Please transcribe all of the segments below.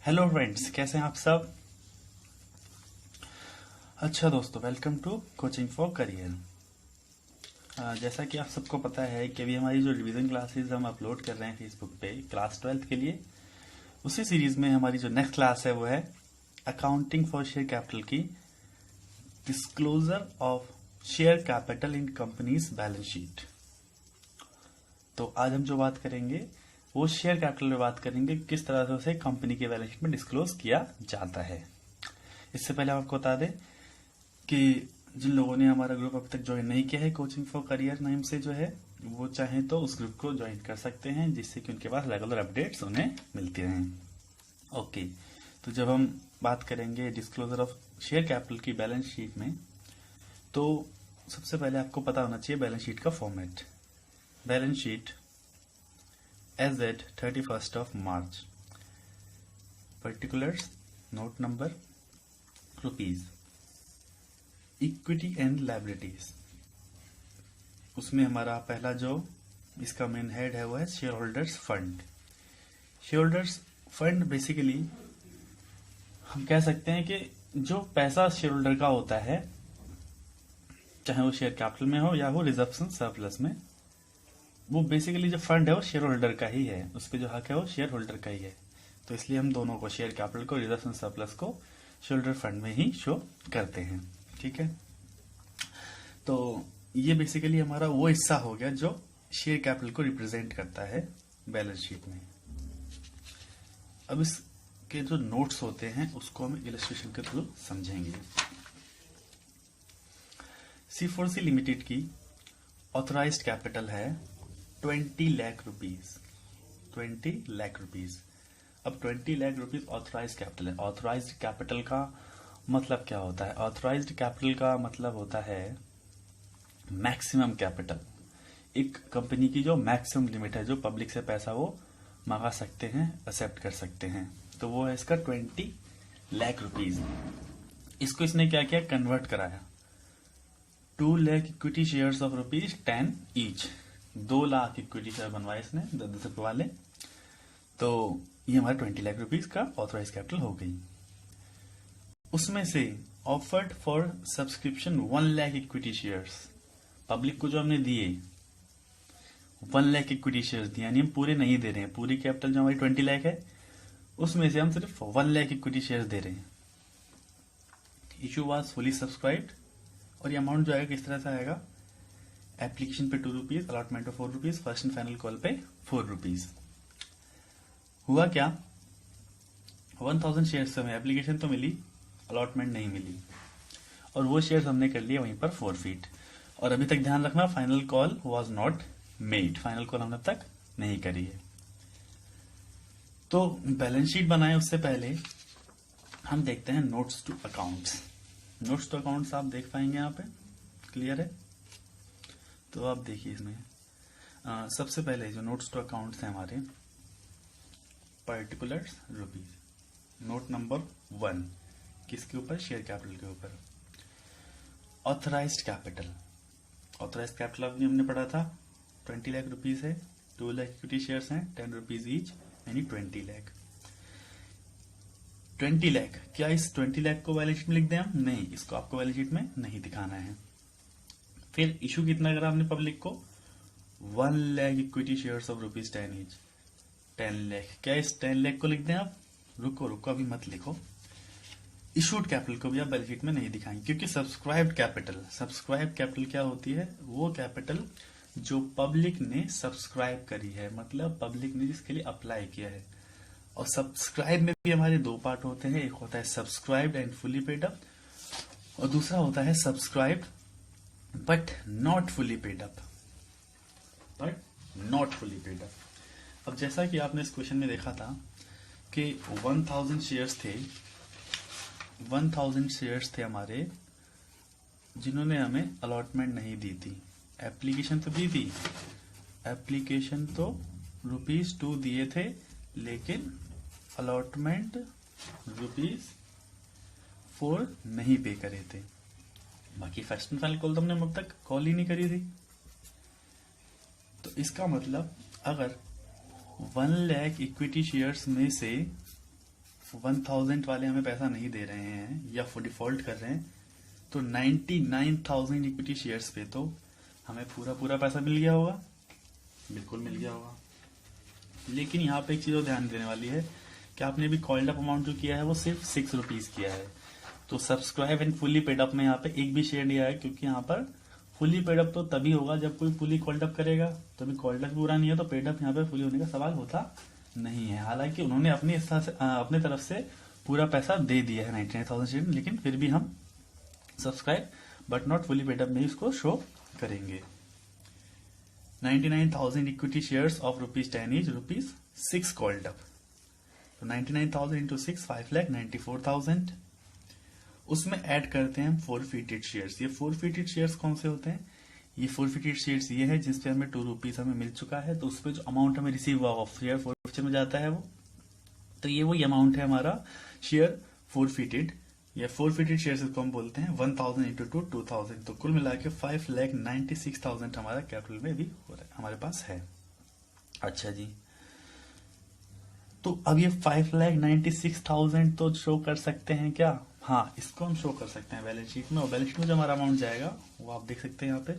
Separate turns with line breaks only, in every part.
Hello friends, कैसे हैं आप सब। अच्छा दोस्तों, welcome to coaching for career. जैसा कि आप सबको पता है कि अभी हमारी जो रिवीजन क्लासेस हम अपलोड कर रहे हैं फेसबुक पे क्लास 12th के लिए, उसी सीरीज में हमारी जो नेक्स्ट क्लास है वो है अकाउंटिंग फॉर शेयर कैपिटल की disclosure of share capital in companies balance sheet. तो आज हम जो बात करेंगे वो शेयर कैपिटल में बात करेंगे, किस तरह से उसे कंपनी के बैलेंस शीट में डिस्क्लोज किया जाता है। इससे पहले हम आपको बता दें कि जिन लोगों ने हमारा ग्रुप अभी तक ज्वाइन नहीं किया है कोचिंग फॉर करियर नाम से जो है, वो चाहें तो उस ग्रुप को ज्वाइन कर सकते हैं, जिससे कि उनके पास रेगुलर अपडेट्स उन्हें मिलते रहें। ओके, तो जब हम बात करेंगे डिस्क्लोजर ऑफ शेयर कैपिटल की बैलेंस शीट में, तो सबसे पहले आपको पता होना चाहिए बैलेंस शीट का format. Balance sheet as at 31st of March, particulars, note number, rupees, equity and liabilities. उसमें हमारा पहला जो इसका मेन हेड है वो है share holders fund. Share holders fund basically हम कह सकते हैं कि जो पैसा शेयर होल्डर का होता है, चाहे वो शेयर कैपिटल में हो या हो रिजर्वेशन सरप्लस में, वो बेसिकली जो फंड है वो शेयर होल्डर का ही है, उस पर जो हक है वो शेयर होल्डर का ही है। तो इसलिए हम दोनों को, शेयर कैपिटल को, रिजर्वेशन सरप्लस को शेयर होल्डर फंड में ही शो करते हैं। ठीक है, तो ये बेसिकली हमारा वो हिस्सा हो गया जो शेयर कैपिटल को रिप्रेजेंट करता है बैलेंस शीट में। अब इसके जो नोट्स होते हैं उसको हम इलस्ट्रेशन के थ्रू समझेंगे। C4C लिमिटेड की ऑथराइज्ड कैपिटल है 20 लाख रुपीज। 20 लाख रुपीज। अब 20 लाख रुपीज ऑथराइज्ड कैपिटल है। ऑथराइज्ड कैपिटल का मतलब क्या होता है? ऑथराइज्ड कैपिटल का मतलब होता है मैक्सिमम कैपिटल। एक कंपनी की जो मैक्सिमम लिमिट है, जो पब्लिक से पैसा वो मंगा सकते हैं, एक्सेप्ट कर सकते हैं, तो वो है इसका 20 लाख रुपीज। इसको इसने क्या किया? कन्वर्ट कराया। 2 lakh equity shares of ₹10 each. 2 lakh equity share बनवाए इसने 10 रुपए वाले। तो ये हमारा 20 लाख रुपीज का ऑथराइज कैपिटल हो गई। उसमें से offered for subscription 1 lakh equity shares. Public को जो हमने दिए 1 लाख इक्विटी शेयर्स दिए, यानी हम पूरे नहीं दे रहे हैं। पूरी कैपिटल जो हमारी 20 लाख है उसमें से हम सिर्फ 1 लाख इक्विटी शेयर्स दे रहे हैं। इशू वाज फुली सब्सक्राइब्ड, और ये अमाउंट जो आएगा किस तरह से आएगा? एप्लीकेशन पे 2 रुपीज, अलॉटमेंट पे 4 rupees, first and final call पे 4 रुपीज। हुआ क्या? 1000 शेयर्स से हमें एप्लीकेशन तो मिली, अलॉटमेंट नहीं मिली, और वो शेयर्स हमने कर लिए वहीं पर फॉरफिट। और अभी तक ध्यान रखना, final call was not made. Final call हमने तक नहीं करी है। तो बैलेंस शीट बनाए उससे पहले हम देखते हैं notes to accounts. Notes to accounts आप देख पाएंगे यहाँ पे, क्लियर है? तो आप देखिए इसमें सबसे पहले जो नोट्स टू अकाउंट्स हैं हमारे, पर्टिकुलर्स, रुपीज, नोट नंबर 1 किसके ऊपर? शेयर कैपिटल के ऊपर। Authorised capital. ऑथराइज्ड कैपिटल अभी हमने पढ़ा था 20 लाख रुपीज है, 2 लाख इक्विटी शेयर्स हैं 10 रुपीज ईच, यानी 20 लाख। 20 लाख, क्या इस 20 लाख को बैलेंस शीट में लिख दें हम? नहीं, इसको आपको बैलेंस शीट में नहीं दिखाना है। फिर इशू कितना करा हमने पब्लिक को? 1 lakh equity shares of ₹10 each, 10 lakh. क्या इस 10 लाख को लिख दें आप? रुको अभी मत लिखो। इशूड कैपिटल को भी आप बैलेंस शीट में नहीं दिखाएंगे, क्योंकि सब्सक्राइब्ड कैपिटल क्या होती है? वो कैपिटल जो पब्लिक ने सब्सक्राइब करी है, मतलब पब्लिक ने जिसके लिए अप्लाई किया है। और सब्सक्राइब में भी हमारे 2 पार्ट होते हैं, एक होता है subscribed and fully paid up, और दूसरा होता है subscribed but not fully paid up. अब जैसा कि आपने इस क्वेश्चन में देखा था कि 1000 शेयर्स थे हमारे, जिन्होंने हमें अलॉटमेंट नहीं दी थी। एप्लीकेशन तो दी थी, एप्लीकेशन तो ₹2 दिए थे, लेकिन अलॉटमेंट ₹4 नहीं पे करे थे। बाकी फर्स्ट एंड फाइनल कॉल तो हमने अब तक कॉल ही नहीं करी थी। तो इसका मतलब अगर 1 लाख इक्विटी शेयर्स में से 1000 वाले हमें पैसा नहीं दे रहे हैं या डिफॉल्ट कर रहे हैं, तो 99,000 इक्विटी शेयर्स पे तो हमें पूरा पूरा पैसा मिल गया होगा, बिल्कुल मिल गया होगा। लेकिन यहाँ पे एक चीज और ध्यान देने वाली है कि आपने भी कॉल्ड अप अमाउंट जो किया है वो सिर्फ 6 रुपीज किया है। तो subscribe and fully paid up में यहाँ पे एक भी शेयर नहीं आया, क्योंकि यहाँ पर फुली पेड अप तो तभी होगा जब कोई फुली कॉल्ड अप करेगा। तो अभी कॉल्ड अप पूरा नहीं है तो पेड अप यहाँ पे फुली होने का सवाल होता नहीं है। हालांकि उन्होंने अपने तरफ से पूरा पैसा दे दिया है 99,000 शेयर, लेकिन फिर भी हम subscribe but not fully paid up में इसको शो करेंगे। 99,000 equity shares of ₹10 is ₹6 called up. तो 99,000 इंटू 6 5,94,000। उसमें ऐड करते हैं हम फोरफिटेड शेयर्स। ये फोरफिटेड शेयर्स कौन से होते हैं? ये फोरफिटेड शेयर्स ये है जिसपे हमें ₹2 हमें मिल चुका है, तो उसपे जो अमाउंट हमें रिसीव हुआ शेयर फोरफिचर में जाता है वो, तो ये वही अमाउंट है हमारा शेयर फोरफिटेड या फोरफिटेड शेयर्स इसको हम बोलते हैं। 1000 इंटू 2,000, तो कुल मिला के 5,96,000 हमारा कैपिटल में भी हो रहा है, हमारे पास है। अच्छा जी, तो अब ये 5,96,000 तो शो कर सकते हैं क्या? हाँ, इसको हम शो कर सकते हैं बैलेंस शीट में, और बैलेंस शीट में जो हमारा अमाउंट जाएगा वो आप देख सकते हैं यहाँ पे।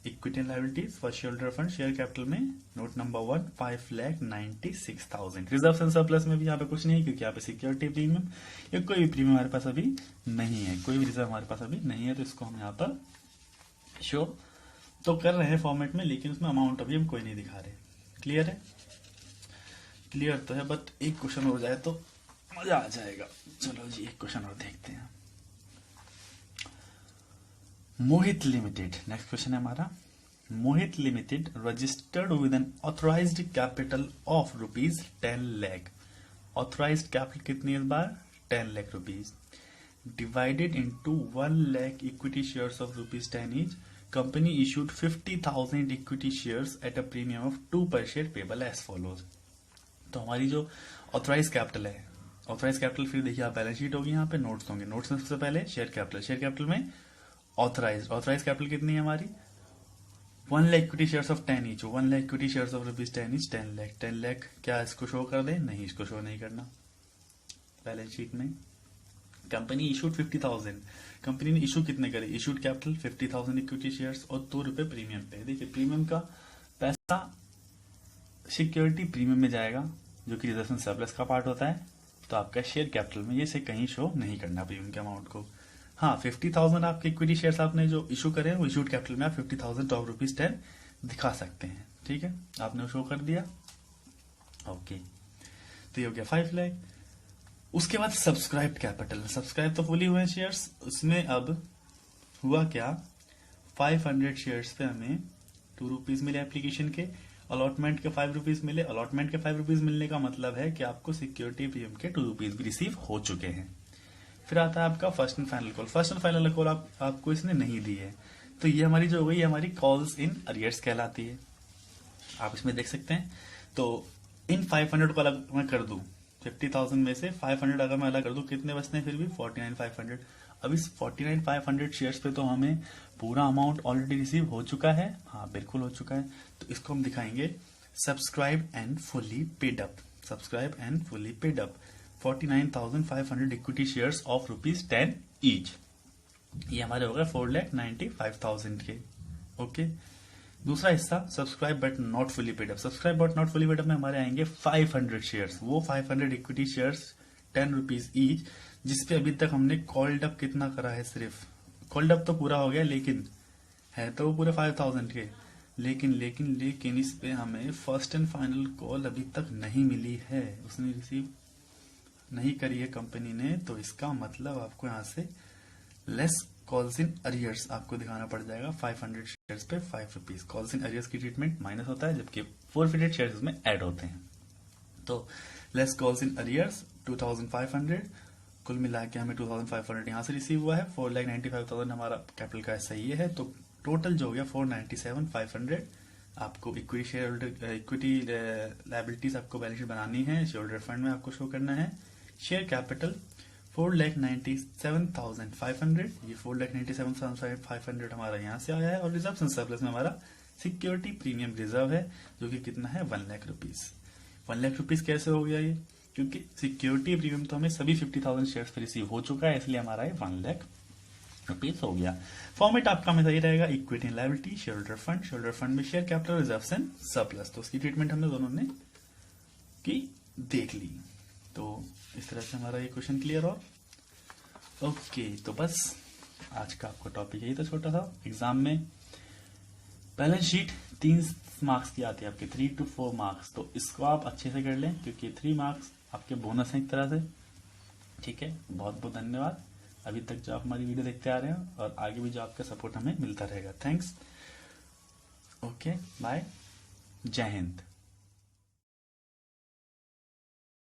Equity and liabilities, first share holder fund, share capital में note number 1 5,96,000। Reserve and surplus में भी यहाँ पे कुछ नहीं है, क्योंकि यहाँ पे सिक्योरिटी प्रीमियम या कोई भी प्रीमियम हमारे पास अभी नहीं है, कोई भी रिजर्व हमारे पास अभी नहीं है, तो इसको हम यहाँ पर शो तो कर रहे हैं फॉर्मेट में, लेकिन उसमें अमाउंट अभी हम कोई नहीं दिखा रहे। क्लियर है? क्लियर तो है, बट एक क्वेश्चन हो जाए तो मजा आ जाएगा। चलो जी, एक क्वेश्चन और देखते हैं। मोहित लिमिटेड, नेक्स्ट क्वेश्चन है हमारा। Mohit limited registered with an authorised capital of ₹10 lakh. Authorised capital कितनी है इस बार? 10 lakh rupees divided into 1 lakh equity shares of ₹10 each. Company issued 50,000 equity shares at a premium of 2 per share payable as follows. तो हमारी जो authorise capital है, authorise capital फिर देखिए आप बैलेंस शीट होगी, यहाँ पे नोट्स होंगे। नोट्स में सबसे पहले शेयर कैपिटल, शेयर कैपिटल में ऑथराइज कैपिटल कितनी है हमारी? 1 lakh equity shares of 10 each. 1 lakh equity shares of ₹10 each 10 lakh. 10 lakh क्या इसको शो कर दे? नहीं, इसको शो नहीं करना बैलेंस शीट में। कंपनी इशूड 50,000, कंपनी ने इशू कितने करे? इशूड कैपिटल 50,000 इक्विटी शेयर्स और ₹2 प्रीमियम पे। देखिए प्रीमियम का पैसा सिक्योरिटी प्रीमियम में जाएगा, जो कि रिजर्व एंड सरप्लस का पार्ट होता है, तो आपका शेयर कैपिटल में ये से कहीं शो नहीं करना प्रीमियम के अमाउंट को। हाँ, 50,000 आपके इक्विटी शेयर्स आपने जो इशू करे वो इशूड कैपिटल में आप 50,000 ऑफ ₹10 दिखा सकते हैं। ठीक है, आपने शो कर दिया। ओके, तो ये हो गया 5 लाख। उसके बाद सब्सक्राइब कैपिटल, सब्सक्राइब तो फुली हुए शेयर्स, उसमें अब हुआ क्या? 500 शेयर्स पे हमें ₹2 मिले एप्लीकेशन के, अलॉटमेंट के ₹5 मिले। अलॉटमेंट के ₹5 मिलने का मतलब है कि आपको सिक्योरिटी प्रीमियम के ₹2 भी रिसीव हो चुके हैं। फिर आता है आपका first and final call. First and final call आपको इसने नहीं दी है, तो ये हमारी जो हो गई हमारी कॉल्स इन अरियर्स कहलाती है। आप इसमें देख सकते हैं। तो इन 500 को अलग मैं कर दूं, 50,000 में से 500 अगर मैं अलग कर दूं, कितने बचते हैं फिर भी? 49,500। अब इस 49,500 शेयर्स पे तो हमें पूरा अमाउंट ऑलरेडी रिसीव हो चुका है। हाँ, बिल्कुल हो चुका है। तो इसको हम दिखाएंगे subscribe and fully paid up. Subscribe and fully paid up 49,500 equity shares of ₹10 each. ये हमारे हो गए 4,95,000 के। ओके, दूसरा हिस्सा subscribe but not fully paid up. Subscribe but not fully paid up में हमारे आएंगे 500 शेयर्स। वो 500 इक्विटी शेयर्स ₹10 ईच, जिसपे अभी तक हमने कॉल्ड अप कितना करा है? सिर्फ कॉल्ड अप तो पूरा हो गया, लेकिन है तो वो पूरे 5,000 के। लेकिन इस पे हमें फर्स्ट एंड फाइनल कॉल अभी तक नहीं मिली है, उसने रिसीव नहीं करी है कंपनी ने। तो इसका मतलब आपको यहाँ से लेस कॉल्स इन अरियर्स आपको दिखाना पड़ जाएगा। 500 शेयर्स पे ₹5। कॉल्स इन अरियर्स की ट्रीटमेंट माइनस होता है, जबकि फोरफिटेड शेयर्स में ऐड होते हैं। तो लेस कॉल्स इन अरियर्स 2,500, कुल मिला के हमें 2,500 यहाँ से रिसीव हुआ है। 4,95,000 हमारा कैपिटल का हिस्सा ये है, तो टोटल जो हो गया 4,97,500। आपको equity share holder equity liabilities आपको बैलेंस शीट बनानी है, शेयर होल्डर फंड में आपको शो करना है। शेयर कैपिटल 4,97,500, ये 4,97,500 हमारा यहाँ से आया है। और रिजर्व एंड सरप्लस में हमारा सिक्योरिटी प्रीमियम रिजर्व है, जो कि कितना है? ₹1 लाख। ₹1 लाख कैसे हो गया ये? क्योंकि सिक्योरिटी प्रीमियम तो हमें सभी 50,000 शेयर्स पे रिसीव हो चुका है, इसलिए हमारा ये 1 लाख रुपीज हो गया। फॉर्मेट आपका हमेशा ये रहेगा equity and liability, share fund में share capital, reserves and surplus. तो उसकी ट्रीटमेंट हमने दोनों ने की देख ली। तो इस तरह से हमारा ये क्वेश्चन क्लियर हो। ओके, तो बस आज का आपका टॉपिक यही था छोटा सा। एग्जाम में बैलेंस शीट 3 मार्क्स की आती है आपके, 3 to 4 मार्क्स, तो इसको आप अच्छे से कर लें क्योंकि 3 मार्क्स आपके बोनस हैं एक तरह से। ठीक है, बहुत बहुत धन्यवाद अभी तक जो आप हमारी वीडियो देखते आ रहे हैं, और आगे भी जो आपका सपोर्ट हमें मिलता रहेगा। थैंक्स। ओके, बाय, जय हिंद।